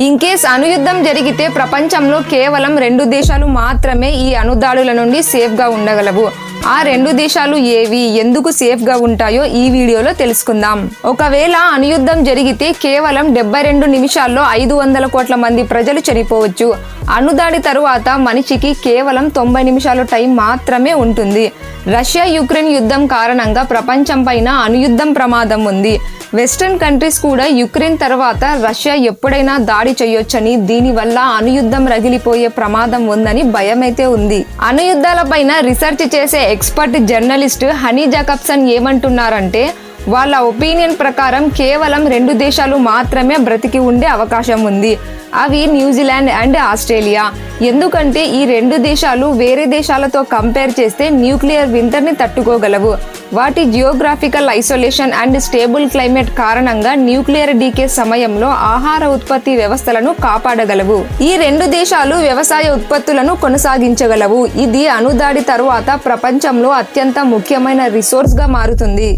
In case అణుయుద్ధం జరిగితే ప్రపంచంలో కేవలం 2 దేశాలు మాత్రమే ఈ అణుదాడుల నుండి సేఫ్గా ఉండగలవు. ఆ 2 దేశాలు ఏవి, ఎందుకు సేఫ్గా ఉంటాయో ఈ వీడియోలో తెలుసుకుందాం. ఒకవేళ అణుయుద్ధం జరిగితే కేవలం 72 నిమిషాల్లో 500 కోట్ల మంది ప్రజలు చనిపోవచ్చు. అణుదాడి తరువాత మనిషికి కేవలం 90 నిమిషాల టైం మాత్రమే ఉంటుంది. రష్యా యుక్రెయిన్ యుద్ధం కారణంగా ప్రపంచం పైన అణుయుద్ధం ప్రమాదం ఉంది. వెస్టర్న్ కంట్రీస్ కూడా యుక్రెయిన్ తర్వాత రష్యా ఎప్పుడైనా దాడి చేయొచ్చని, దీనివల్ల అణుయుద్ధం రగిలిపోయే ప్రమాదం ఉందని భయమైతే ఉంది. అణుయుద్ధాలపైన రీసెర్చ్ చేసే ఎక్స్పర్ట్ జర్నలిస్ట్ హనీ జాకబ్సన్ ఏమంటున్నారంటే, వాళ్ళ ఒపీనియన్ ప్రకారం కేవలం 2 దేశాలు మాత్రమే బ్రతికి ఉండే అవకాశం ఉంది. అవి న్యూజిలాండ్ అండ్ ఆస్ట్రేలియా. ఎందుకంటే ఈ 2 దేశాలు వేరే దేశాలతో కంపేర్ చేస్తే న్యూక్లియర్ వింటర్ని తట్టుకోగలవు. వాటి geographical isolation and stable climate కారణంగా న్యూక్లియర్ డీకే సమయంలో ఆహార ఉత్పత్తి వ్యవస్థలను కాపాడగలవు. ఈ 2 దేశాలు వ్యవసాయ ఉత్పత్తులను కొనసాగించగలవు. ఇది అణుదాడి తరువాత ప్రపంచంలో అత్యంత ముఖ్యమైన రిసోర్స్గా మారుతుంది.